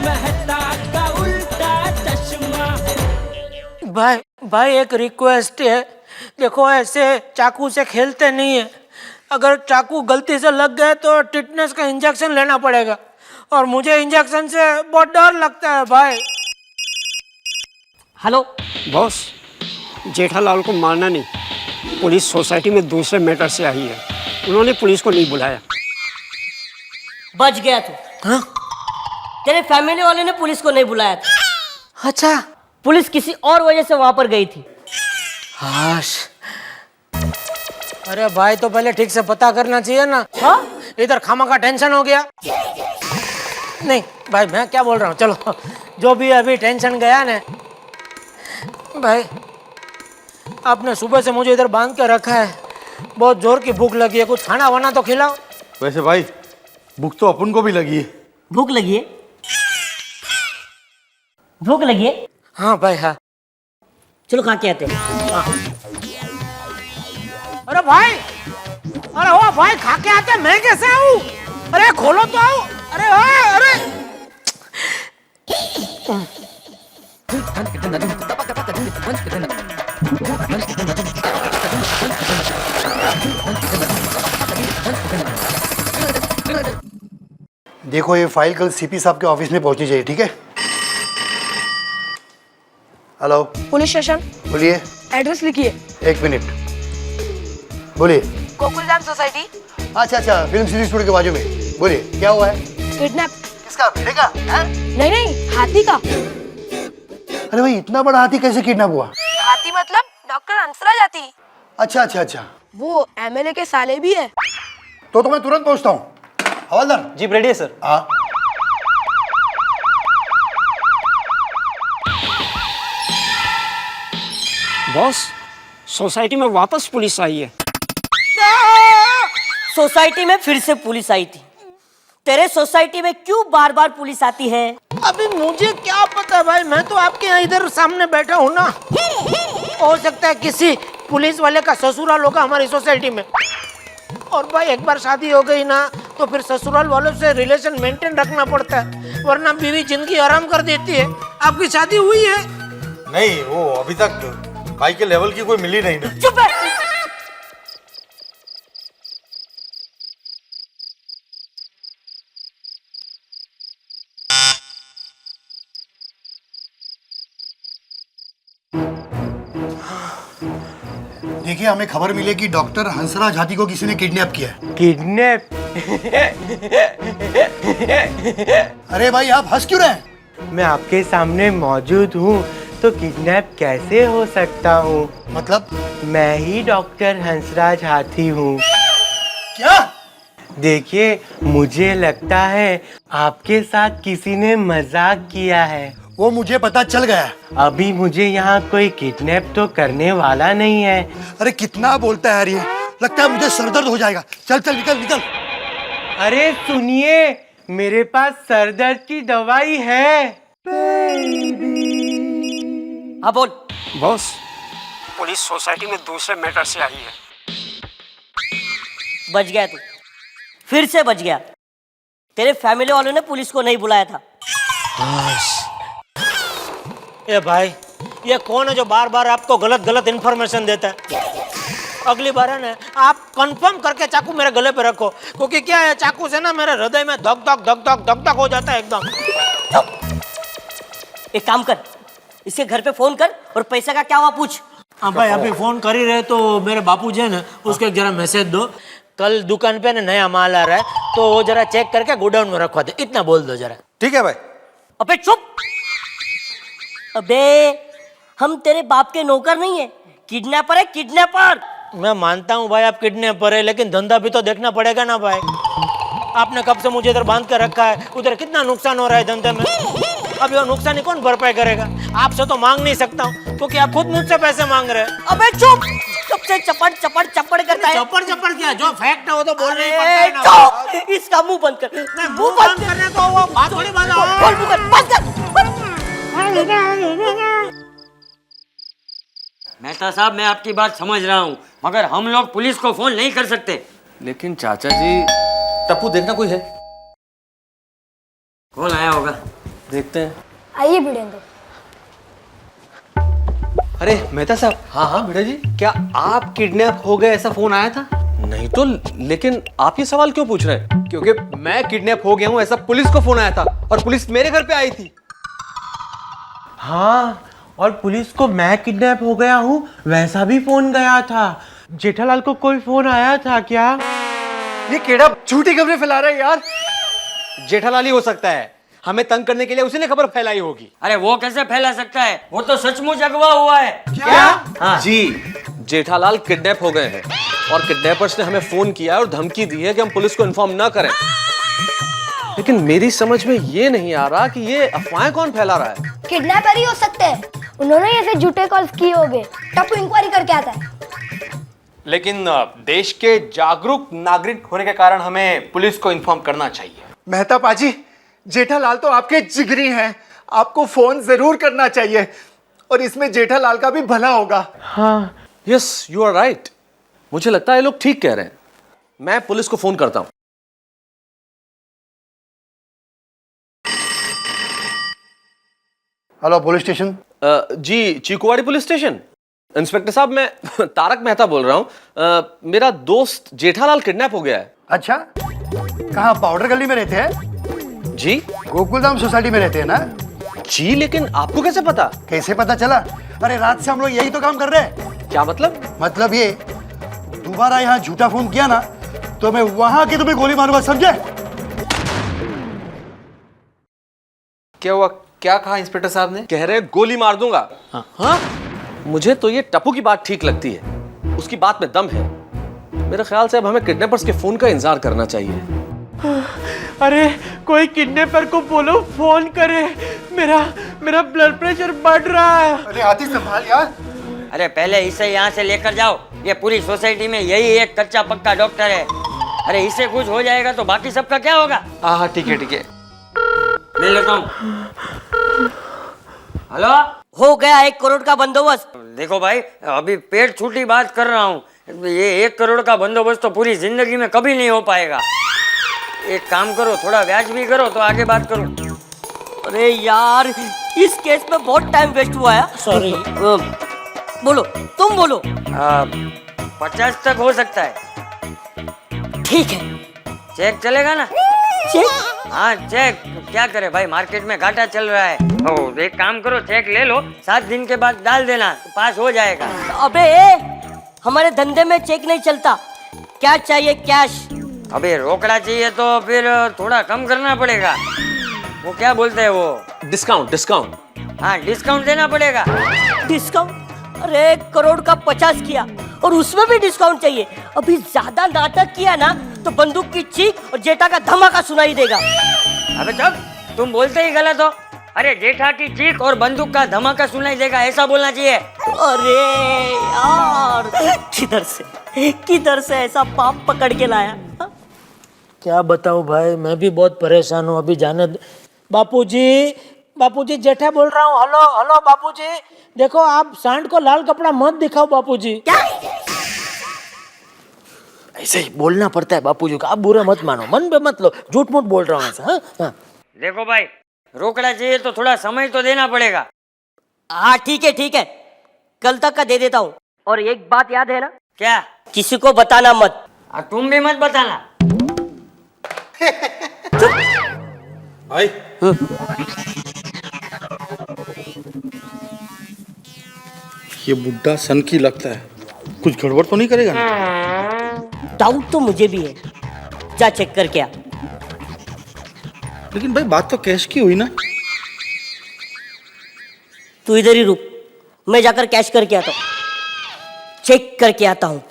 मेहता का उल्टा चश्मा। भाई भाई एक रिक्वेस्ट है, देखो ऐसे चाकू से खेलते नहीं है, अगर चाकू गलती से लग गए तो टिटनेस का इंजेक्शन लेना पड़ेगा और मुझे इंजेक्शन से बहुत डर लगता है भाई। हेलो बॉस, जेठालाल को मारना नहीं, पुलिस सोसाइटी में दूसरे मैटर से आई है, उन्होंने पुलिस को नहीं बुलाया। बच गया तू। हाँ? तेरे फैमिली वाले ने पुलिस को नहीं बुलाया था। अच्छा, पुलिस किसी और वजह से वहां पर गई थी। हाश। अरे भाई तो पहले ठीक से पता करना चाहिए ना। हाँ? इधर खामा का टेंशन हो गया। नहीं भाई मैं क्या बोल रहा हूँ, चलो जो भी अभी टेंशन गया ना। भाई आपने सुबह से मुझे इधर बांध के रखा है, बहुत जोर की भूख लगी है, कुछ खाना वाना तो खिलाओ। वैसे भाई भूख तो अपन को भी लगी है। भूख लगी है? भूख लगी है? हाँ भाई हाँ। चलो खा के आते हैं। अरे भाई, अरे ओ भाई खा के आते, मैं कैसे आऊँ? अरे खोलो तो आओ। अरे अरे देखो ये फाइल कल सीपी साहब के ऑफिस में पहुंचनी चाहिए, ठीक है? Hello police station. बोलिए। एड्रेस लिखिए। एक मिनट, बोलिए। गोकुलधाम सोसाइटी। अच्छा अच्छा, फिल्म सिटी स्टूडियो के बाजू में। बोलिए क्या हुआ है? किडनैप। किसका? भेड़े का? नहीं नहीं, हाथी का। अरे भाई इतना बड़ा हाथी कैसे किडनैप हुआ? हाथी मतलब डॉक्टर हंसराज हाथी। अच्छा अच्छा अच्छा, वो एमएलए के साले भी है। तो मैं तुरंत पहुंचता हूँ। हवलदार जीप रेडी है सर। हाँ। बॉस, सोसाइटी में वापस पुलिस आई है। सोसाइटी में फिर से पुलिस आई थी। तेरे सोसाइटी में क्यों बार बार पुलिस आती है? अभी मुझे क्या पता भाई, मैं तो आपके यहाँ इधर सामने बैठा हूँ ना। हो सकता है किसी पुलिस वाले का ससुराल होगा हमारी सोसाइटी में। और भाई एक बार शादी हो गई ना तो फिर ससुराल वालों से रिलेशन मेंटेन रखना पड़ता है, वरना बीवी जिंदगी आराम कर देती है। आपकी शादी हुई है? नहीं, वो अभी तक भाई के लेवल की कोई मिली नहीं ना। चुप है। देखिए हमें खबर मिली कि डॉक्टर हंसराज हाथी को किसी ने किडनैप किया है। किडनैप? अरे भाई आप हंस क्यों रहे हैं? मैं आपके सामने मौजूद हूँ तो किडनैप कैसे हो सकता हूँ? मतलब? मैं ही डॉक्टर हंसराज हाथी हूँ। क्या? देखिए मुझे लगता है आपके साथ किसी ने मजाक किया है। वो मुझे पता चल गया। अभी मुझे यहाँ कोई किडनैप तो करने वाला नहीं है। अरे कितना बोलता है यार ये, लगता है मुझे सरदर्द हो जाएगा। चल चल निकल निकल। अरे सुनिए, मेरे पास सरदर्द की दवाई है। हाँ बोल। बॉस, पुलिस सोसाइटी में दूसरे मैटर से आई है। बच गया तू, फिर से बच गया। तेरे फैमिली वालों ने पुलिस को नहीं बुलाया था। ए भाई, ये कौन है जो बार बार आपको गलत गलत इन्फॉर्मेशन देता है? अगली बार है ना आप कंफर्म करके चाकू मेरे गले पे रखो, क्योंकि क्या है चाकू से ना मेरे हृदय में धक धक धक धक धक धक हो जाता है एकदम। एक काम कर, इसके घर पे फोन कर और पैसे का क्या हुआ पूछ। हाँ भाई, अभी फोन कर ही रहे तो मेरे बापू जी है ना, उसको एक जरा मैसेज दो, कल दुकान पे ना नया माल आ रहा है तो वो जरा चेक करके गोडाउन में रखवा दे, इतना बोल दो जरा। ठीक है भाई। अबे चुप। अबे हम तेरे बाप के नौकर नहीं है, किडनैपर है किडनैपर। मैं मानता हूँ भाई आप किडनैपर है, लेकिन धंधा भी तो देखना पड़ेगा ना भाई। आपने कब से मुझे इधर बांध कर रखा है, उधर कितना नुकसान हो रहा है धंधे में। अब ये नुकसान कौन भरपाई करेगा? आपसे तो मांग नहीं सकता हूँ क्योंकि आप खुद मुझसे पैसे मांग रहे हैं। अबे चुप, सबसे चपड़ चपड़ चपड़ करता है। चप्पड़ चप्पड़ क्या, जो फैक्ट है वो तो बोलना ही पड़ता अरे है ना। चुप, इसका मुंह बंद कर। नहीं, मुंह बंद करने को वो बात थोड़ी बंद हो। खोल मुंह कर, बंद कर। मेहता साहब, मैं आपकी बात समझ रहा हूँ, मगर हम लोग पुलिस को फोन नहीं कर सकते। लेकिन चाचा जी, टप्पू देखना कोई है? कौन आया होगा? देखते हैं। आइए भिड़ेंद्र। अरे मेहता साहब। हाँ हाँ भिड़ा जी। क्या आप किडनैप हो गए ऐसा फोन आया था? नहीं तो, लेकिन आप ये सवाल क्यों पूछ रहे हैं? क्योंकि मैं किडनैप हो गया हूँ ऐसा पुलिस को फोन आया था और पुलिस मेरे घर पे आई थी। हाँ, और पुलिस को मैं किडनैप हो गया हूँ वैसा भी फोन गया था। जेठालाल को कोई फोन आया था क्या? ये केड़ा झूठी खबरें फैला रहा है यार। जेठालाल ही हो सकता है, हमें तंग करने के लिए उसी ने खबर फैलाई होगी। अरे वो कैसे फैला सकता है? वो तो सचमुच अगवा हुआ है। क्या? हाँ। जी, जेठालाल किडनैप हो गए हैं और किडनैपर्स ने हमें फोन किया और धमकी दी है कि हम पुलिस को इन्फॉर्म ना करें। लेकिन मेरी समझ में ये नहीं आ रहा कि ये अफवाहें कौन फैला रहा है। किडनैपर ही हो सकते हैं, उन्होंने ऐसे झूठे कॉल्स किए होंगे। टप्पू इंक्वायरी करके आता है। लेकिन देश के जागरूक नागरिक होने के कारण हमें पुलिस को इन्फॉर्म करना चाहिए। मेहता पाजी, जेठालाल तो आपके जिगरी हैं, आपको फोन जरूर करना चाहिए और इसमें जेठालाल का भी भला होगा। हाँ। Yes, you are right. मुझे लगता है ये लोग ठीक कह रहे हैं। मैं पुलिस को फोन करता हूं। Hello police station. जी, चीकुवाड़ी पुलिस स्टेशन। इंस्पेक्टर साहब, मैं तारक मेहता बोल रहा हूं। मेरा दोस्त जेठालाल किडनैप हो गया है। अच्छा, कहाँ पाउडर गली में रहते हैं? जी, गोकुलधाम सोसाइटी में रहते हैं ना? जी, लेकिन आपको कैसे पता? कैसे पता चला? अरे रात से हम लोग यही तो काम कर रहे हैं। क्या मतलब? मतलब ये, दोबारा यहाँ झूठा फोन किया ना तो मैं वहां की तुम्हें गोली मारूंगा, समझे? क्या हुआ? क्या कहा इंस्पेक्टर साहब ने? कह रहे गोली मार दूंगा। हाँ? मुझे तो ये टप्पू की बात ठीक लगती है, उसकी बात में दम है। मेरे ख्याल से अब हमें किडनैपर्स के फोन का इंतजार करना चाहिए। अरे कोई किडनैपर को बोलो फोन करे, मेरा ब्लड प्रेशर बढ़ रहा है। अरे हाथी संभाल यार। अरे पहले इसे यहाँ से लेकर जाओ। ये पूरी सोसाइटी में यही एक कच्चा पक्का डॉक्टर है। अरे इससे कुछ हो जाएगा तो बाकी सबका क्या होगा? हाँ हाँ ठीक है ठीक है। ले लेता हूँ। हेलो, हो गया 1 करोड़ का बंदोबस्त। देखो भाई, अभी पेट छूटी बात कर रहा हूँ। ये 1 करोड़ का बंदोबस्त तो पूरी जिंदगी में कभी नहीं हो पाएगा। एक काम करो, थोड़ा ब्याज भी करो तो आगे बात करूं। अरे यार, इस केस में बहुत टाइम वेस्ट हुआ है। सॉरी। बोलो, तुम बोलो। 50 तक हो सकता है। ठीक है। चेक चलेगा ना? चेक? हाँ चेक। क्या करे भाई, मार्केट में घाटा चल रहा है। ओ, एक काम करो, चेक ले लो, 7 दिन के बाद डाल देना, तो पास हो जाएगा। अबे हमारे धंधे में चेक नहीं चलता। क्या चाहिए? कैश। अबे रोकड़ा चाहिए तो फिर थोड़ा कम करना पड़ेगा। वो क्या बोलते हैं वो? डिस्काउंट। डिस्काउंट। हाँ, डिस्काउंट देना पड़ेगा। डिस्काउंट? अरे 1 करोड़ का 50 किया और उसमें भी डिस्काउंट चाहिए। अभी ज्यादा नाटक किया ना तो बंदूक की चीख और जेठा का धमाका सुनाई देगा। अबे चुप, तुम बोलते ही गलत हो। अरे जेठा की चीख और बंदूक का धमाका सुनाई देगा, ऐसा बोलना चाहिए। अरे यार, किधर से ऐसा पाप पकड़ के लाया? क्या बताऊं भाई, मैं भी बहुत परेशान हूँ। अभी जाने बापूजी जेठा बोल रहा हूँ। हेलो हेलो बापूजी, देखो आप सांड को लाल कपड़ा मत दिखाओ बापूजी। क्या? ऐसे ही बोलना पड़ता है बापूजी को, आप बुरा मत मानो, मन पे मत लो, झूठ मूठ बोल रहा हूँ ऐसा। हाँ? देखो भाई, रोकड़ा चाहिए तो थोड़ा समय तो देना पड़ेगा। हाँ ठीक है, कल तक का दे देता हूँ। और एक बात याद है ना? क्या? किसी को बताना मत। तुम भी मत बताना। भाई ये बुड्ढा सन की लगता है, कुछ गड़बड़ तो नहीं करेगा ना? डाउट तो मुझे भी है, जा चेक करके आ। लेकिन भाई बात तो कैश की हुई ना? तू इधर ही रुक, मैं जाकर कैश करके आता हूँ, चेक करके आता हूँ।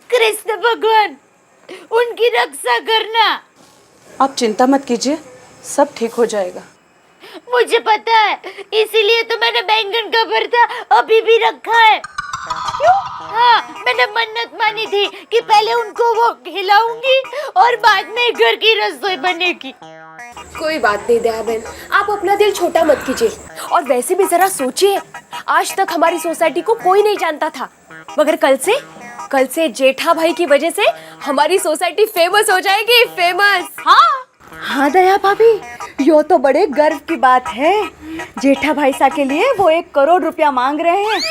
कृष्ण भगवान, उनकी रक्षा करना। आप चिंता मत कीजिए, सब ठीक हो जाएगा। मुझे पता है, इसीलिए तो मैंने बैंगन का भरता अभी भी रखा है। क्यों? हाँ, मैंने मन्नत मानी थी कि पहले उनको वो खिलाऊंगी और बाद में घर की रसोई बनेगी। कोई बात नहीं दया बहन, आप अपना दिल छोटा मत कीजिए। और वैसे भी जरा सोचिए, आज तक हमारी सोसाइटी को कोई नहीं जानता था, मगर कल से जेठा भाई की वजह से हमारी सोसाइटी फेमस हो जाएगी, फेमस। हाँ दया भाभी, यो तो बड़े गर्व की बात है। जेठा भाई सा के लिए वो 1 करोड़ रुपया मांग रहे हैं,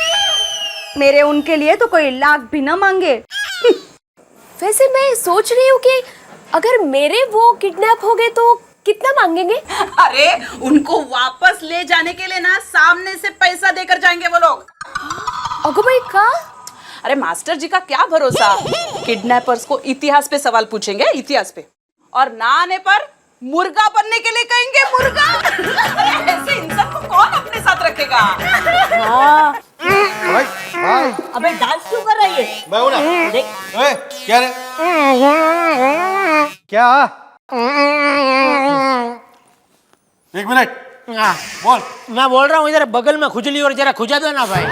मेरे उनके लिए तो कोई लाख भी ना मांगे। वैसे मैं सोच रही हूँ कि अगर मेरे वो किडनैप हो गए तो कितना मांगेंगे? अरे उनको वापस ले जाने के लिए ना सामने से पैसा देकर जाएंगे वो लोग। अगो भाई का? अरे मास्टर जी का क्या भरोसा, किडनैपर्स को इतिहास पे सवाल पूछेंगे, इतिहास पे, और ना आने पर मुर्गा बनने के लिए कहेंगे, मुर्गा। अरे ऐसे इंसान को कौन अपने साथ रखेगा? हाँ। भाई भाई अबे डांस क्यों कर रही है? मैं हूं ना। देख ओए क्या रे? क्या? एक मिनट बोल। मैं बोल रहा हूँ इधर बगल में खुजली और जरा खुजा दो ना भाई।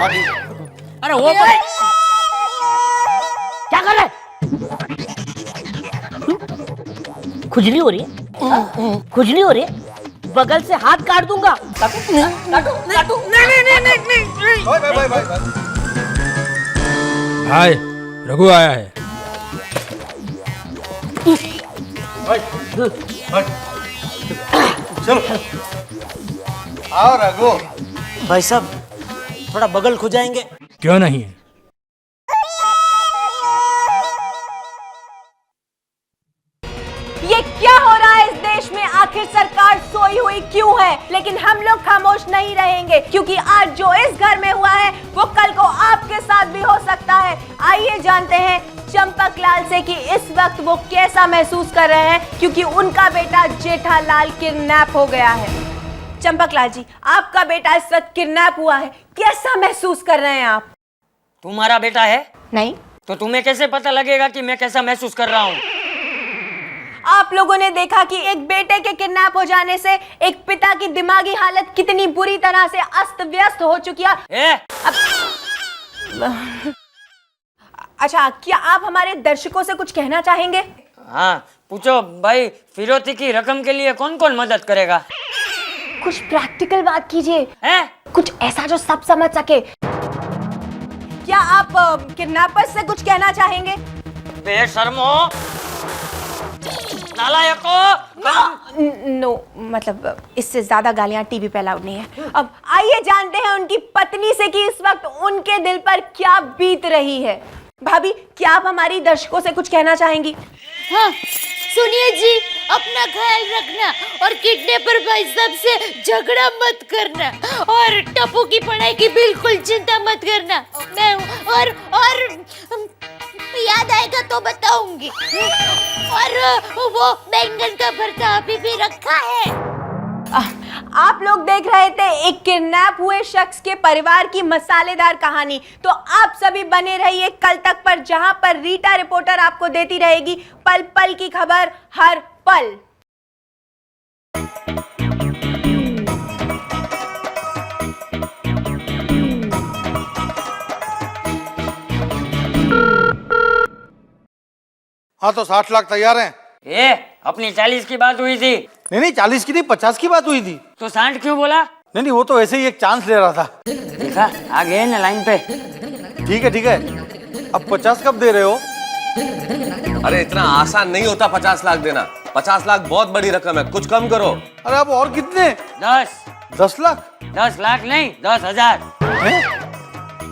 अरे वो क्या कर रहा है? खुजली हो रही है? खुजली हो रही है? बगल से हाथ काट दूंगा। काटू। नहीं। भाई भाई रघु आया है। भाई चलो आओ रघु। भाई साहब थोड़ा बगल खुजाएंगे? क्यों नहीं? ये क्या हो रहा है इस देश में? आखिर सरकार सोई हुई क्यों है? लेकिन हम लोग खामोश नहीं रहेंगे, क्योंकि आज जो इस घर में हुआ है वो कल को आपके साथ भी हो सकता है। आइए जानते हैं चंपक लाल से कि इस वक्त वो कैसा महसूस कर रहे हैं, क्योंकि उनका बेटा जेठालाल किडनैप हो गया है। चंपक लाल जी, आपका बेटा इस वक्त किडनैप हुआ है, कैसा महसूस कर रहे हैं आप? तुम्हारा बेटा है? नहीं। तो तुम्हें कैसे पता लगेगा कि मैं कैसा महसूस कर रहा हूँ? आप लोगों ने देखा कि एक बेटे के किडनैप हो जाने से एक पिता की दिमागी हालत कितनी बुरी तरह से अस्त व्यस्त हो चुकी है। अच्छा, क्या आप हमारे दर्शकों से कुछ कहना चाहेंगे? हाँ पूछो भाई, फिरौती की रकम के लिए कौन कौन मदद करेगा? कुछ प्रैक्टिकल बात कीजिए, हैं? कुछ ऐसा जो सब समझ सके। क्या आप किडनैपर्स से कुछ कहना चाहेंगे? बेशर्मो, नालायको। नो, मतलब इससे ज्यादा गालियां टीवी पे अलाउड नहीं है। अब आइए जानते हैं उनकी पत्नी से कि इस वक्त उनके दिल पर क्या बीत रही है। भाभी, क्या आप हमारी दर्शकों से कुछ कहना चाहेंगी? हाँ सुनिए जी, अपना ख्याल रखना और किडनैपर भाई साहब से झगड़ा मत करना, और टप्पू की पढ़ाई की बिल्कुल चिंता मत करना। मैं हूँ, और याद आएगा तो बताऊंगी। और वो बैंगन का भरता अभी भी रखा है। आप लोग देख रहे थे एक किडनैप हुए शख्स के परिवार की मसालेदार कहानी। तो आप सभी बने रहिए कल तक पर, जहां पर रीटा रिपोर्टर आपको देती रहेगी पल पल की खबर हर पल। हाँ तो 60 लाख तैयार हैं। ये अपनी 40 की बात हुई थी। नहीं 40 की नहीं 50 की बात हुई थी। तो 60 क्यों बोला? नहीं वो तो ऐसे ही एक चांस ले रहा था। देखा, आ गए ना लाइन पे। ठीक है अब 50 कब दे रहे हो? अरे इतना आसान नहीं होता 50 लाख देना। 50 लाख बहुत बड़ी रकम है, कुछ कम करो। अरे अब और कितने? 10 लाख? 10 लाख नहीं, 10,000।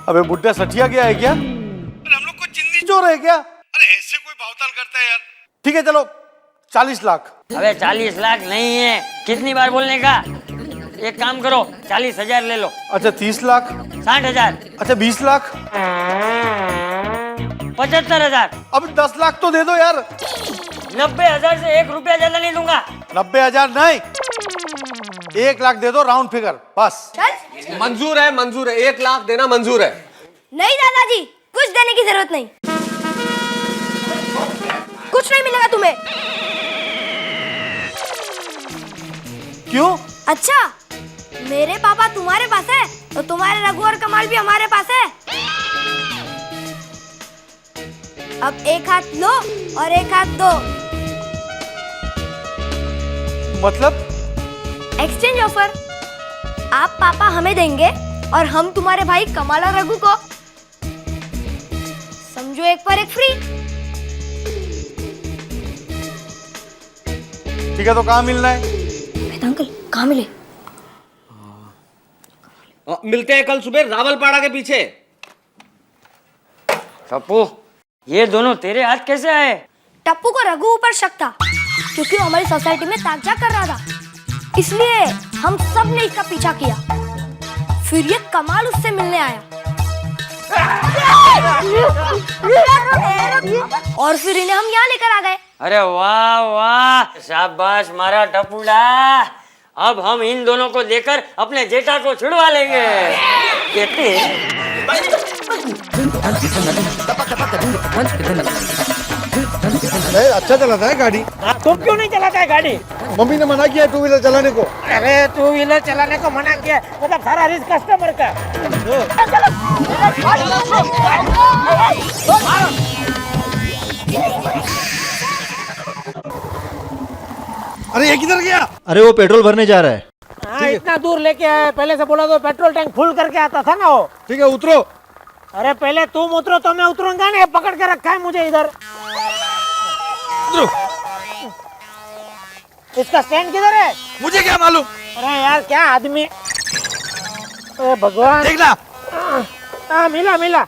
अबे बुड्ढा सठिया गया है क्या? हम लोग को चिंदी चोर है क्या? अरे ऐसे कोई भावताल करता है यार। ठीक है चलो 40 लाख। अबे 40 लाख नहीं है, कितनी बार बोलने का? एक काम करो, 40,000 ले लो। अच्छा 30 लाख। 60,000। अच्छा 20 लाख। 75,000। अब 10 लाख तो दे दो यार। 90,000 से 1 रुपया ज्यादा नहीं दूंगा। 90,000 नहीं, 1 लाख दे दो, राउंड फिगर बस। मंजूर है 1 लाख देना मंजूर है। नहीं दादाजी, कुछ देने की जरूरत नहीं, कुछ नहीं मिलेगा तुम्हें। क्यों? अच्छा, मेरे पापा तुम्हारे पास है तो तुम्हारे रघु और कमाल भी हमारे पास है। अब एक हाथ लो और एक हाथ दो। मतलब एक्सचेंज ऑफर। आप पापा हमें देंगे और हम तुम्हारे भाई कमाल और रघु को। समझो एक पर एक फ्री। ठीक है, तो कहाँ मिलना है? अंकल कहाँ मिले? मिलते हैं कल सुबह रावलपाड़ा के पीछे। टप्पू, ये दोनों तेरे हाथ कैसे आए? टप्पू को रघु ऊपर शक था क्योंकि वो हमारी सोसाइटी में ताजा कर रहा था, इसलिए हम सब ने इसका पीछा किया। फिर ये कमाल उससे मिलने आया और फिर इन्हें हम यहाँ लेकर आ गए। अरे वाह वाह, शाबाश मारा टप्पूड़ा। अब हम इन दोनों को लेकर अपने जेठा को छुड़वा लेंगे। कहते अच्छा चलाता है गाड़ी। तुम क्यों नहीं चलाता है गाड़ी? मम्मी ने मना किया टू व्हीलर चलाने को। अरे टू व्हीलर चलाने को मना किया, मतलब सारा रिस्क कस्टमर का। अरे ये किधर गया? अरे वो पेट्रोल भरने जा रहा है। हाँ, इतना दूर लेके आया, पहले से बोला तो पेट्रोल टैंक फुल करके आता था ना वो। ठीक है, उतरो। अरे पहले तुम उतरो तो मैं उतरूंगा ना, पकड़ के रखा है मुझे इधर। इसका स्टैंड किधर है? मुझे क्या मालूम? अरे यार क्या आदमी। अरे भगवान, देखना। मिला मिला।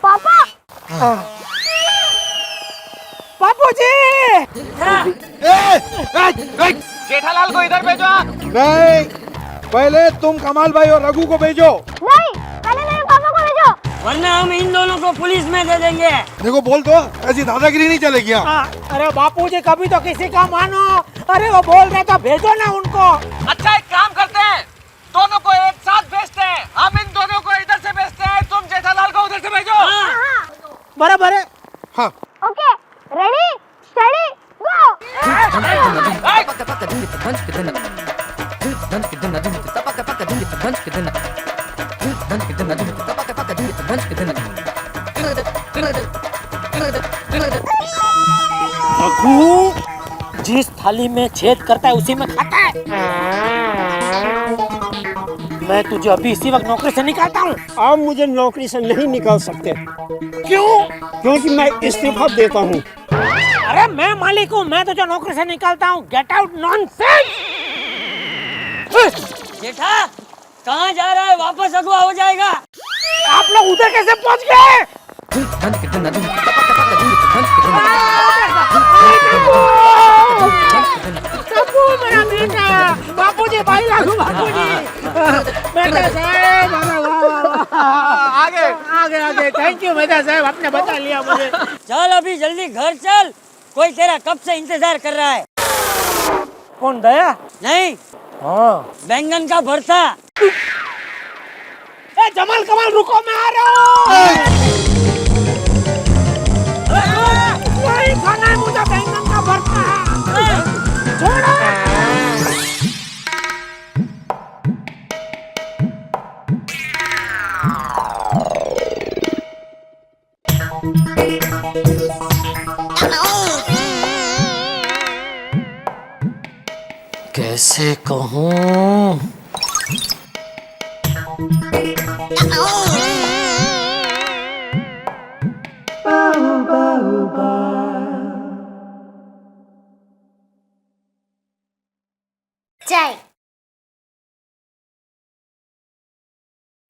पापा बापू जी, जेठालाल को इधर भेजो। नहीं, पहले तुम कमाल भाई और रघु को भेजो। नहीं, पहले मेरे पापा को भेजो। वरना हम इन दोनों को पुलिस में दे देंगे। देखो बोल दो, ऐसी दादागिरी नहीं चलेगी। अरे बापू जी कभी तो किसी का मानो। अरे वो बोल रहे तो भेजो ना उनको। अच्छा एक काम करते हैं, दोनों को एक साथ भेजते हैं। हम इन दोनों को इधर से भेजते हैं, तुम जेठालाल को उधर से भेजो। बराबर है। हाँ। ओके, रेडी स्टडी गो। रघु जिस थाली में छेद करता है उसी में खाता है। मैं तुझे अभी इसी वक्त नौकरी से निकालता हूँ। आप मुझे नौकरी से नहीं निकाल सकते, क्यों? क्योंकि मैं इस्तीफा देता हूँ। अरे मैं मालिक हूँ, मैं तुझे नौकरी से निकालता हूँ। Get out nonsense. जेठा कहाँ जा रहा है? वापस अगवा हो जाएगा। आप लोग उधर कैसे पहुँच गए? मेरा बेटा, बापूजी भाई लागू बापूजी। बेटा साहब, आगे आगे आगे। थैंक यू बेटा साहब, आपने बता लिया मुझे। चल अभी जल्दी घर चल, कोई तेरा कब से इंतजार कर रहा है। कौन दया? नहीं, हाँ, बैंगन का भरता। ए जमाल कमाल रुको, मैं आ रहा हूँ। नहीं खाना है मुझे बैंगन का भरता। छोड़ो। कैसे कहूँ? चाय।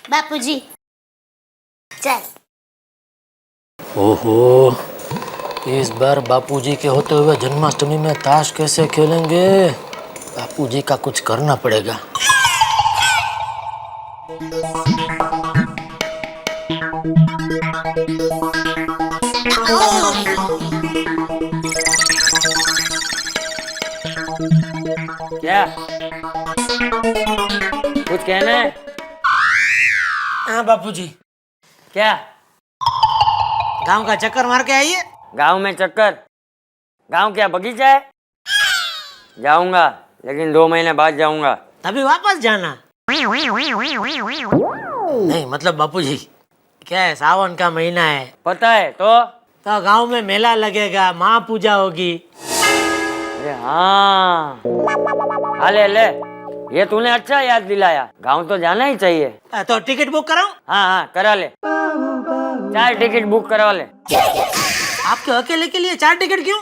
बापूजी चाय। ओहो, इस बार बापूजी के होते हुए जन्माष्टमी में ताश कैसे खेलेंगे? बापूजी का कुछ करना पड़ेगा। क्या कुछ कहना है? हाँ बापूजी। क्या? गांव का चक्कर मार के आइए। गांव में चक्कर? गांव क्या बगीचा है? जाऊंगा, लेकिन 2 महीने बाद जाऊंगा। तभी वापस जाना? नहीं मतलब बापूजी, क्या है, सावन का महीना है। पता है तो गांव में मेला लगेगा, माँ पूजा होगी। अरे हाँ ले ले, ये तूने अच्छा याद दिलाया, गाँव तो जाना ही चाहिए। तो टिकट बुक कराऊं? हाँ करा ले, 4 टिकट बुक करवा ले। आपके अकेले के लिए 4 टिकट क्यों?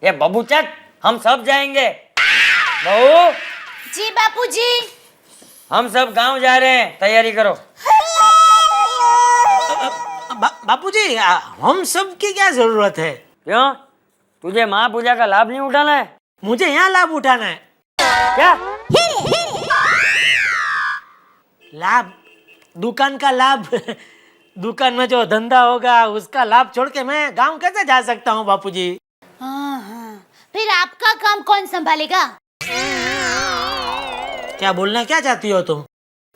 ये बबू चक, हम सब जाएंगे। बहू जी बापूजी। हम सब गांव जा रहे हैं, तैयारी करो। बापूजी हम सब की क्या जरूरत है? क्यों, तुझे माँ पूजा का लाभ नहीं उठाना है? मुझे यहाँ लाभ उठाना है। क्या लाभ? दुकान का लाभ? दुकान में जो धंधा होगा उसका लाभ छोड़ के मैं गांव कैसे जा सकता हूँ बापूजी? हाँ, फिर आपका काम कौन संभालेगा? क्या बोलना क्या चाहती हो तुम?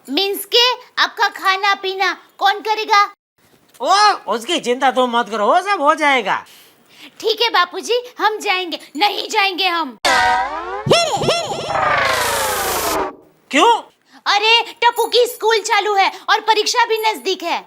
मीन्स के आपका खाना पीना कौन करेगा? ओ उसकी चिंता तुम मत करो, वो सब हो जाएगा। ठीक है बापूजी, हम जाएंगे। नहीं जाएंगे हम। क्यों? अरे टप्पू की स्कूल चालू है और परीक्षा भी नजदीक है।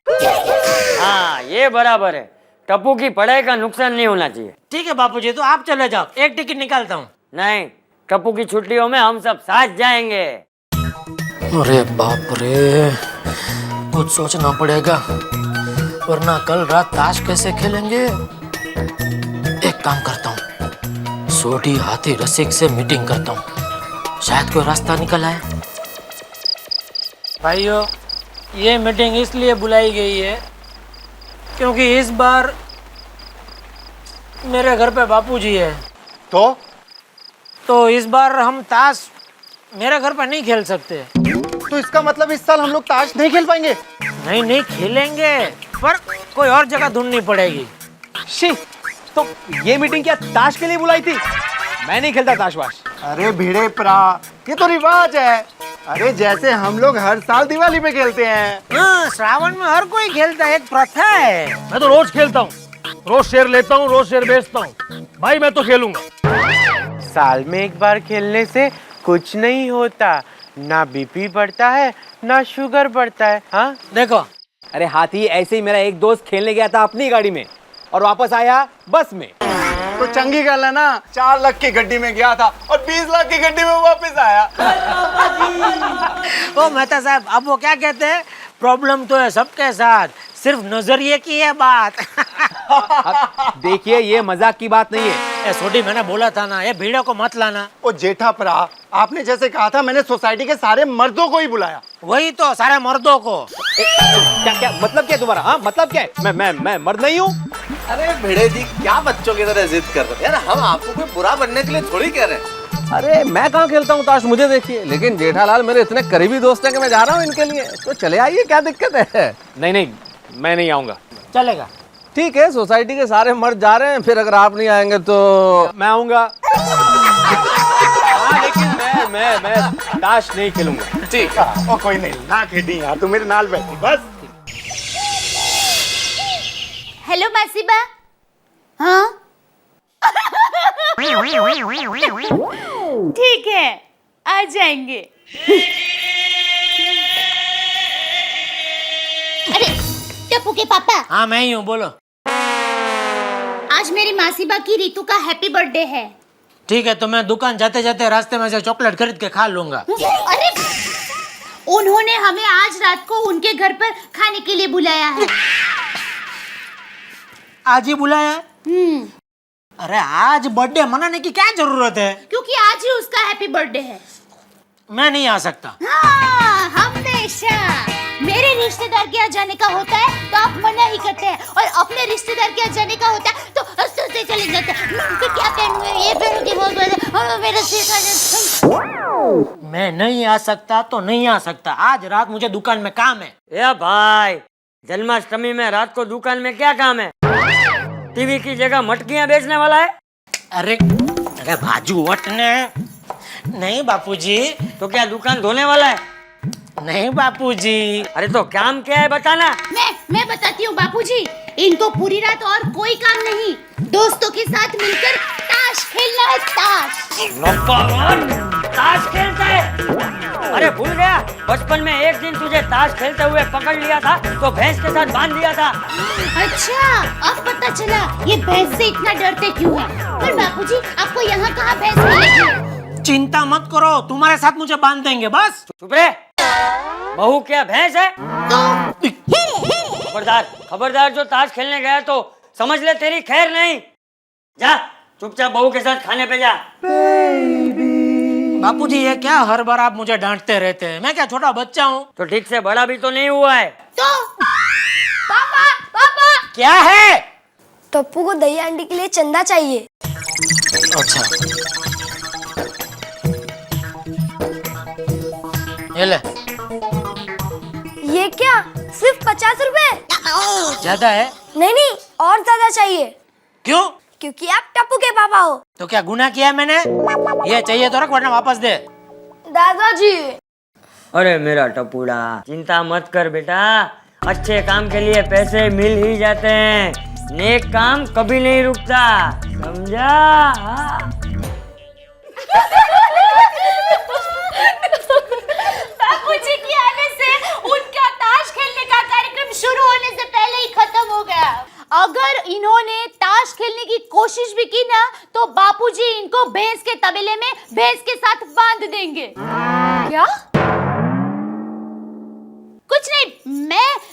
हाँ ये बराबर है, टप्पू की पढ़ाई का नुकसान नहीं होना चाहिए। ठीक है बापूजी, तो आप चले जाओ, एक टिकट निकालता हूँ। नहीं, टप्पू की छुट्टियों में हम सब साथ जाएंगे। अरे बाप रे, कुछ सोचना पड़ेगा, वरना कल रात ताश कैसे खेलेंगे। एक काम करता हूँ, सोढ़ी हाथी रसिक से मीटिंग करता हूँ, शायद कोई रास्ता निकल आए। भाइयों, ये मीटिंग इसलिए बुलाई गई है क्योंकि इस बार मेरे घर पे बापूजी है। तो इस बार हम ताश मेरे घर पे नहीं खेल सकते। तो इसका मतलब इस साल हम लोग ताश नहीं खेल पाएंगे? नहीं खेलेंगे, पर कोई और जगह ढूंढनी पड़ेगी। शी, तो ये मीटिंग क्या ताश के लिए बुलाई थी? मैं नहीं खेलता ताश वाश। अरे भिड़े प्रा, ये तो रिवाज है। अरे जैसे हम लोग हर साल दिवाली पे खेलते हैं। हाँ, श्रावण में हर कोई खेलता है, एक प्रथा है। मैं तो रोज खेलता हूँ, रोज शेर लेता हूँ, रोज शेर बेचता हूँ। भाई मैं तो खेलूंगा। साल में एक बार खेलने से कुछ नहीं होता, ना बीपी बढ़ता है ना शुगर बढ़ता है। हाँ देखो, अरे हाथी, ऐसे ही मेरा एक दोस्त खेलने गया था अपनी गाड़ी में और वापस आया बस में। तो चंगी गल है ना, 4 लाख की गड्डी में गया था और 20 लाख की गड्डी में वापस आया। ओ मेहता साहब, अब वो क्या कहते हैं, प्रॉब्लम तो है सबके साथ, सिर्फ नजरिए की है बात। देखिए, ये मजाक की बात नहीं है। सोडी, मैंने बोला था ना, ये भीड़ों को मत लाना। ओ जेठा प्रा, आपने जैसे कहा था, मैंने सोसाइटी के सारे मर्दों को ही बुलाया। वही तो, सारे मर्दों को। क्या मतलब क्या है तुम्हारा? हाँ मतलब क्या है? मैं मर्द नहीं हूँ? अरे भिड़े जी, क्या बच्चों की तरह जिद कर रहे हैं यार, हम आपको कोई बुरा बनने के लिए थोड़ी कह रहे हैं। अरे मैं कहाँ खेलता हूँ ताश, मुझे देखिए। लेकिन जेठालाल मेरे इतने करीबी दोस्त हैं कि मैं जा रहा हूँ इनके लिए, तो चले आइए, क्या दिक्कत है? नहीं, मैं नहीं आऊंगा। चलेगा? ठीक है, सोसाइटी के सारे मर्द जा रहे हैं, फिर अगर आप नहीं आएंगे तो मैं आऊंगा। हाँ, लेकिन मैं ताश नहीं खेलूंगा। ठीक है, ओ कोई नहीं, ना खेडी यार, तू मेरे नाल बैठी बस। हेलो मासीबा। हाँ ठीक है, आ जाएंगे। अरे टप्पू के पापा। हाँ मैं ही हूँ, बोलो। आज मेरी मासीबा की रितु का हैप्पी बर्थडे है। ठीक है, तो मैं दुकान जाते जाते रास्ते में से चॉकलेट खरीद के खा लूंगा। अरे उन्होंने हमें आज रात को उनके घर पर खाने के लिए बुलाया है। आज ही बुलाया? अरे आज बर्थडे मनाने की क्या जरूरत है? क्योंकि आज ही उसका हैप्पी बर्थडे है। मैं नहीं आ सकता। हाँ, हमेशा मेरे रिश्तेदार के यहाँ जाने का होता है तो आप मना ही करते हैं, और अपने रिश्तेदार के यहाँ जाने का होता है तो हंसते चले जाते हैं। मैं उनको क्या पहनूं, ये पहनूंगी, वो पहनूंगी, मेरा सिर खा। मैं नहीं आ सकता तो नहीं आ सकता, आज रात मुझे दुकान में काम है। ए भाई, जन्माष्टमी में रात को दुकान में क्या काम है? टीवी की जगह मटकियां बेचने वाला है? अरे बाजू वटने नहीं बापूजी। तो क्या दुकान धोने वाला है? नहीं बापूजी। अरे तो काम क्या है बताना। मैं बताती हूँ बापूजी, इनको पूरी रात और कोई काम नहीं, दोस्तों के साथ मिलकर ताश खेलना है। ताश ताश खेलता है? अरे भूल गया, बचपन में एक दिन तुझे ताश खेलते हुए पकड़ लिया था तो भैंस के साथ बांध दिया था। अच्छा, अब पता चला ये भैंस से इतना डरते क्यों है। पर बापूजी, आपको यहाँ कहाँ भैंस मिलेगी? चिंता मत करो, तुम्हारे साथ मुझे बांध देंगे बस। चुप रहे, बहू क्या भैंस है? खबरदार, खबरदार, जो ताश खेलने गया तो समझ ले तेरी खैर नहीं। जा चुपचाप बहू के साथ खाने पे जा। बापूजी ये क्या हर बार आप मुझे डांटते रहते हैं? मैं क्या छोटा बच्चा हूँ? तो ठीक से बड़ा भी तो नहीं हुआ है। तो पापा, पापा, क्या है? टप्पू को दही अंडी के लिए चंदा चाहिए। अच्छा, ये ले। ये क्या, सिर्फ 50 रुपए? ज्यादा है? नहीं नहीं, और ज्यादा चाहिए। क्यों? क्योंकि आप टप्पू के पापा हो। तो क्या गुनाह किया मैंने? ये चाहिए तो रख, वरना वापस दे। दादाजी। अरे मेरा टपूड़ा, चिंता मत कर बेटा, अच्छे काम के लिए पैसे मिल ही जाते हैं। नेक काम कभी नहीं रुकता, समझा? बापूजी के आने से उनका ताश खेलने का कार्यक्रम शुरू होने से पहले ही खत्म हो गया। अगर इन्होंने ताश खेलने की कोशिश भी की ना, तो बापूजी इनको भैंस के तबेले में भैंस के साथ बांध देंगे। क्या? कुछ नहीं,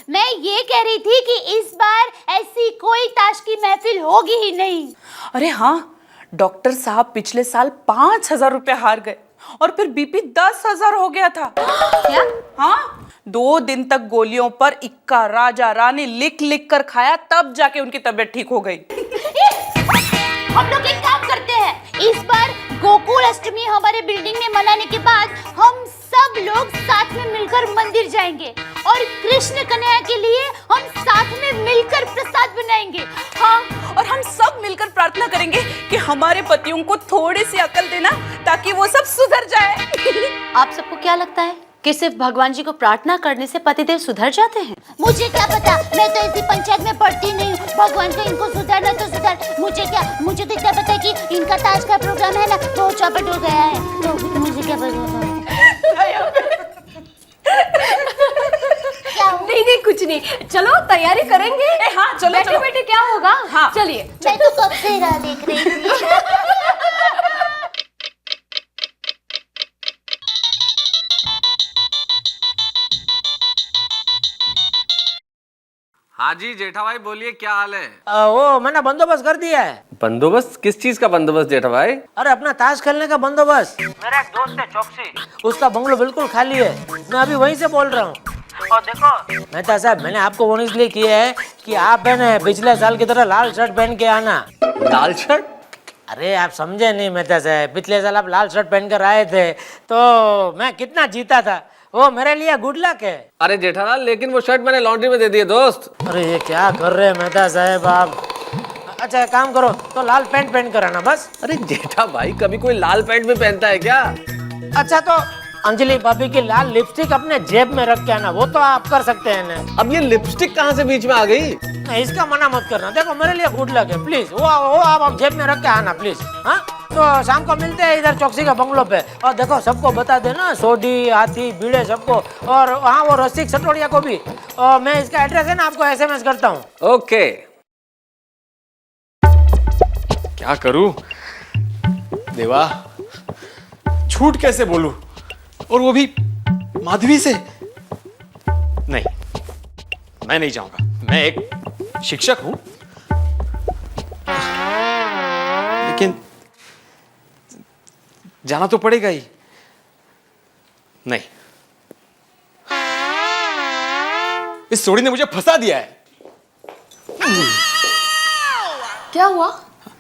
मैं ये कह रही थी कि इस बार ऐसी कोई ताश की महफिल होगी ही नहीं। अरे हाँ, डॉक्टर साहब पिछले साल 5,000 रुपए हार गए और फिर बीपी 10,000 हो गया था। क्या? हाँ, 2 दिन तक गोलियों पर इक्का राजा रानी लिख लिख कर खाया, तब जाके उनकी तबीयत ठीक हो गई। हम लोग एक काम करते हैं, इस बार गोकुल अष्टमी हमारे बिल्डिंग में मनाने के बाद हम सब लोग साथ में मिलकर मंदिर जाएंगे और कृष्ण कन्हैया के लिए हम साथ में मिलकर प्रसाद बनाएंगे। हाँ, और हम सब मिलकर प्रार्थना करेंगे कि हमारे पतियों को थोड़ी सी अकल देना, ताकि वो सब सुधर जाए। आप सबको क्या लगता है कि सिर्फ भगवान जी को प्रार्थना करने से पतिदेव सुधर जाते हैं? मुझे क्या पता, मैं तो ऐसी पंचायत में पढ़ती नहीं हूँ। भगवान को इनको सुधारना तो सुधार, मुझे क्या, मुझे तो इतना पता है कि इनका ताश का प्रोग्राम है ना, तो चौपट हो गया है, तो मुझे क्या पता। नहीं नहीं, कुछ नहीं, चलो तैयारी करेंगे। हाँ चलो, बैठे बैठे क्या होगा? हाँ चलिए। मैं तो कब से राह देख रही थी। हाँ जी जेठा भाई बोलिए, क्या हाल है? वो मैंने बंदोबस्त कर दिया है। बंदोबस्त? किस चीज का बंदोबस्त जेठा भाई? अरे अपना ताश खेलने का बंदोबस्त। मेरा एक दोस्त है चौकसी, उसका बंगलो बिल्कुल खाली है, मैं अभी वहीं से बोल रहा हूँ। और देखो मेहता साहब, मैंने आपको फोन इसलिए किया है कि आप है ना पिछले साल की तरह लाल शर्ट पहन के आना। लाल शर्ट? अरे आप समझे नहीं मेहता साहब, पिछले साल आप लाल शर्ट पहन कर आए थे तो मैं कितना जीता था, वो मेरे लिए गुड लक है। अरे जेठालाल, लेकिन वो शर्ट मैंने लॉन्ड्री में दे दी है दोस्त। अरे ये क्या कर रहे हैं मेहता साहब आप? अच्छा एक काम करो, तो लाल पैंट पहन कर आना बस। अरे जेठा भाई, कभी कोई लाल पैंट भी पहनता है क्या? अच्छा तो अंजलि भाभी की लाल लिपस्टिक अपने जेब में रख के आना, वो तो आप कर सकते हैं ना। अब ये लिपस्टिक कहाँ से बीच में आ गई? नहीं, इसका मना मत करना, देखो मेरे लिए गुड लक है, प्लीज वो आप जेब में रख के आना प्लीज। हाँ तो शाम को मिलते हैं इधर चौकसी का बंगलो पे, और देखो सबको बता देना, सोडी हाथी बीड़े सबको, और हाँ वो रसिक सटोड़िया को भी। और मैं इसका एड्रेस है ना आपको SMS करता हूँ। ओके। क्या करूं देवा, झूठ कैसे बोलूं, और वो भी माधवी से? नहीं, मैं नहीं जाऊंगा, मैं एक शिक्षक हूं, लेकिन जाना तो पड़ेगा ही। नहीं, इस सोड़ी ने मुझे फंसा दिया है। क्या हुआ?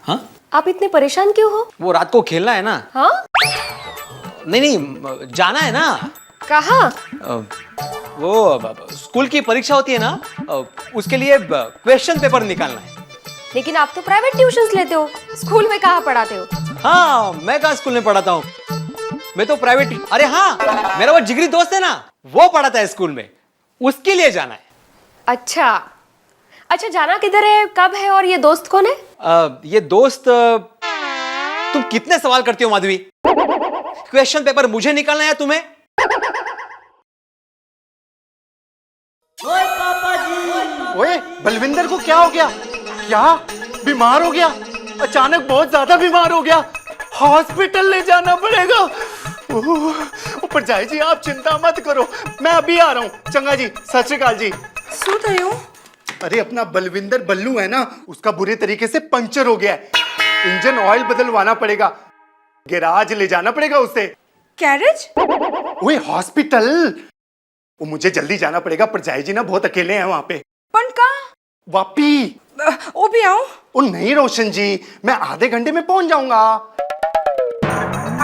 हाँ? आप इतने परेशान क्यों हो? वो रात को खेलना है ना। हाँ? नहीं, जाना है ना। कहाँ? वो स्कूल की परीक्षा होती है ना, उसके लिए क्वेश्चन पेपर निकालना है। लेकिन आप तो प्राइवेट ट्यूशंस लेते हो, स्कूल में कहाँ पढ़ाते हो? हाँ, मैं कहाँ स्कूल में पढ़ाता हूँ, मैं तो प्राइवेट। अरे हाँ, मेरा वो जिगरी दोस्त है ना, वो पढ़ाता है स्कूल में, उसके लिए जाना है। अच्छा अच्छा, जाना किधर है, कब है, और ये दोस्त कौन है? ये दोस्त, तुम कितने सवाल करती हो माधवी? क्वेश्चन पेपर मुझे निकालना है तुम्हें? ओए बलविंदर को क्या हो गया? क्या बीमार हो गया? अचानक बहुत ज्यादा बीमार हो गया, हॉस्पिटल ले जाना पड़ेगा। ऊपर जाए जी, आप चिंता मत करो, मैं अभी आ रहा हूँ। चंगा जी, सत श्री अकाल जी। શું થયું? अरे अपना बलविंदर बल्लू है ना, उसका बुरे तरीके से पंचर हो गया है, इंजन ऑयल बदलवाना पड़ेगा, गैराज ले जाना पड़ेगा उसे। गैरेज? ओए हॉस्पिटल, वो मुझे जल्दी जाना पड़ेगा। पर जाए जी ना बहुत अकेले हैं वहां पे। પણ કા? वापी। वो भी आऊं? ओ नहीं रोशन जी, मैं आधे घंटे में पहुंच जाऊंगा।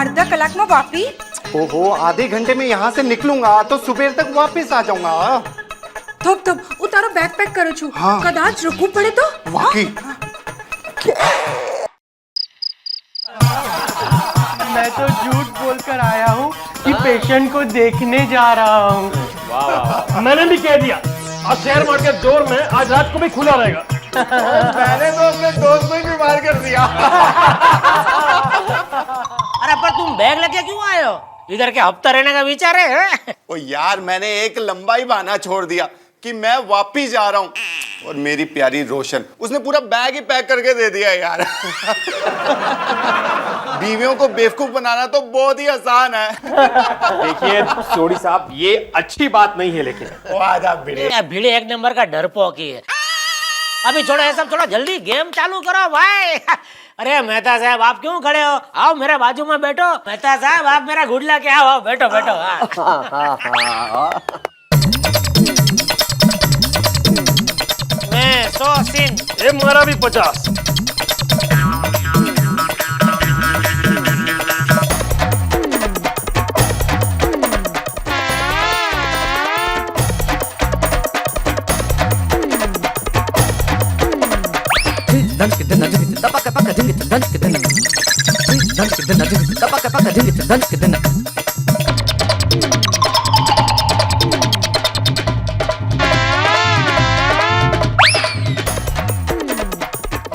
अर्धा कलाक में वापी? ओहो, आधे घंटे में यहाँ से निकलूंगा तो सुबह तक वापस आ जाऊंगा। थोप थोप उतारो, बैग पैक करो छू। हाँ। कदाच रुकू पड़े तो? वाकई। मैं तो झूठ बोलकर आया हूँ कि पेशेंट को देखने जा रहा हूँ। मैंने भी कह दिया, आज शेयर मार्केट जोर में आज रात को भी खुला रहेगा। मैंने तो अपने दोस्त को ही बीमार कर दिया। अरे पर तुम बैग लेके क्यों आए हो? इधर के हफ्ता रहने का विचार है? ओ यार, मैंने एक लंबा ही बहाना छोड़ दिया कि मैं वापिस जा रहा हूँ, और मेरी प्यारी रोशन, उसने पूरा बैग ही पैक करके दे दिया यार। बीवियों को बेवकूफ बनाना तो बहुत ही आसान है। देखिए सोडी साहब, ये अच्छी बात नहीं है, लेकिन भिड़े एक नंबर का डरपोक ही है। अभी छोड़ो ये सब, थोड़ा जल्दी गेम चालू करो भाई। अरे मेहता साहब, आप क्यों खड़े हो? आओ मेरे बाजू में बैठो। मेहता साहब, आप मेरा गुडला के आओ, बैठो बैठो। मैं 100 सीन, ये मारा भी 50।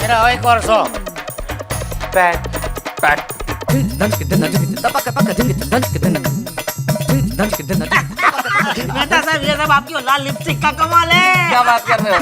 मेरा एक और 100। PAT PAT. मेहता साहब, ये सब आपकी लाल लिपस्टिक का कमाल है। क्या बात कर रहे हो?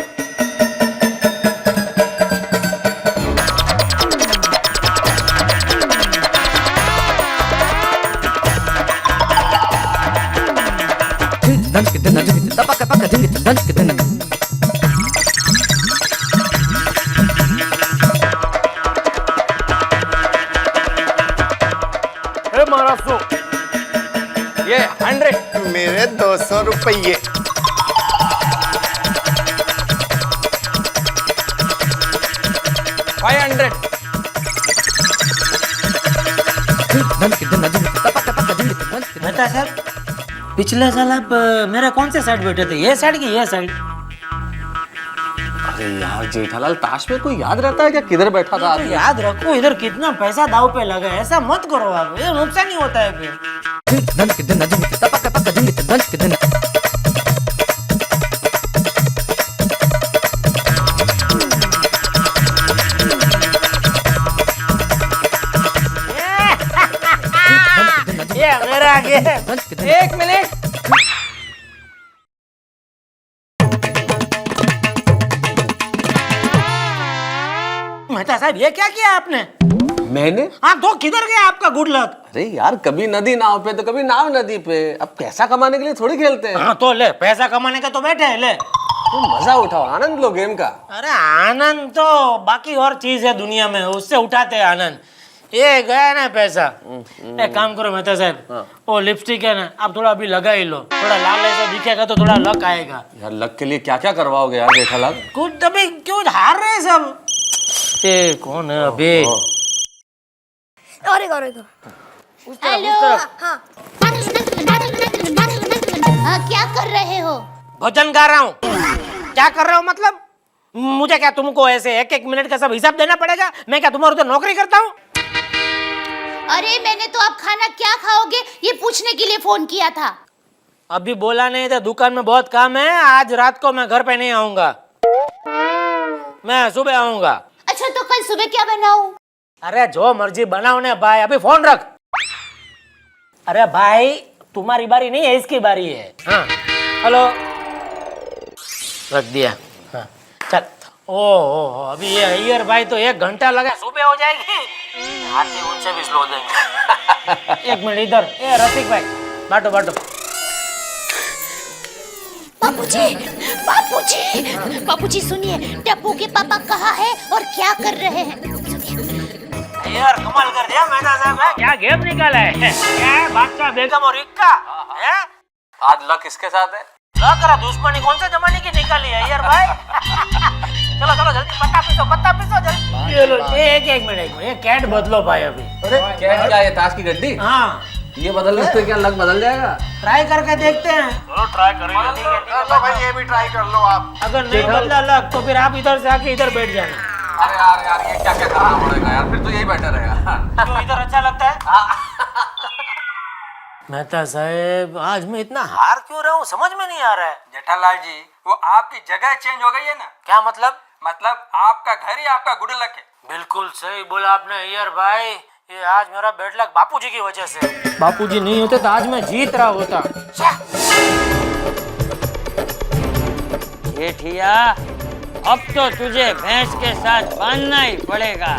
मारा 100, ये 100, मेरे 200 रुपये। मेहता साहब, पिछले साल आप मेरे कौन से साइड बैठे थे? ये साइड की ये साइड? अरे यार जेठालाल, ताश में कोई याद रहता है क्या किधर बैठा था? याद रखो, इधर कितना पैसा दाव पे लगा है। ऐसा मत करो आप, ये नुकसान ही होता है फिर। ये मेरा गेम। एक मिनट। मेहता साहब, ये क्या किया आपने? मैंने? हाँ तो किधर गया आपका गुड लक? अरे यार, कभी नदी नाव पे तो कभी नाव नदी पे। अब पैसा कमाने के लिए थोड़ी खेलते हैं। हाँ तो ले, पैसा कमाने का तो बैठे हैं, ले। तुम मजा उठाओ, आनंद लो गेम का। अरे आनंद तो बाकी और चीज है दुनिया में, उससे उठाते हैं आनंद। ये गया ना पैसा। एक काम करो मेहता साहब, वो लिपस्टिक है ना, आप थोड़ा अभी लगा ही लो, थोड़ा लाल ऐसा दिखेगा तो थोड़ा लक आएगा। यार लक के लिए क्या क्या करवाओगे यार जेठालाल? कुछ अभी क्यों हार रहे सब? ये कौन है अभी? और एक हेलो। हाँ, क्या कर रहे हो? भोजन कर रहा हूँ। क्या कर रहे हो मतलब? मुझे क्या तुमको ऐसे एक एक मिनट का सब हिसाब देना पड़ेगा? मैं क्या तुम्हारे उधर नौकरी करता हूँ? अरे मैंने तो आप खाना क्या खाओगे ये पूछने के लिए फोन किया था। अभी बोला नहीं था, दुकान में बहुत काम है, आज रात को मैं घर पे नहीं आऊंगा, मैं सुबह आऊंगा। अच्छा तो कल सुबह क्या बनाऊं? अरे जो मर्जी बनाओ ने भाई, अभी फोन रख। अरे भाई, तुम्हारी बारी नहीं है, इसकी बारी है। हाँ हेलो, रख दिया। हाँ ओहो, अभी ये अय्यर भाई तो 1 घंटा लगा, सुबह हो जाएगी। हाथी उनसे भी स्लो देंगे। 1 मिनट इधर, ए रफीक भाई, बांटो बांटो। बापूजी सुनिए, टप्पू के पापा कहाँ है और क्या कर रहे हैं? यार कमाल कर दिया मेहता साहब, क्या गेम निकाला है? क्या है बादशाह बेगम और इक्का? हैं? आज लक किसके साथ है? लग रहा दुश्मनी कौन से जमाने की निकाली है यार भाई? चलो चलो जल्दी पत्ता पीसो जल्दी। चलो एक मिनट, ये कैट बदलो भाई अभी। अरे क्या क्या ये ताश की गड्डी? हाँ, ये बदलने से क्या लक बदल जाएगा? ट्राई करके देखते हैं। चलो ट्राई करेंगे। लो भाई ये भी ट्राई कर लो आप। अगर नहीं बदला लक तो फिर आप इधर से आके इधर बैठ जाना। अरे यार ये क्या क्या करना पड़ेगा यार, फिर तो यही बेटर रहेगा। तो इधर अच्छा लगता है? मेहता साहब, आज मैं इतना हार क्यों रहा हूँ समझ में नहीं आ रहा है। जेठालाल जी, वो आपकी जगह चेंज हो गई है ना? क्या मतलब? मतलब आपका घर ही आपका गुड लक है। बिल्कुल सही बोला आपने अय्यर भाई, ये आज मेरा बेड लक बापूजी की वजह से। बापूजी नहीं होते तो आज मैं जीत रहा होता। जेठिया, अब तो तुझे भैंस के साथ बांधना ही पड़ेगा।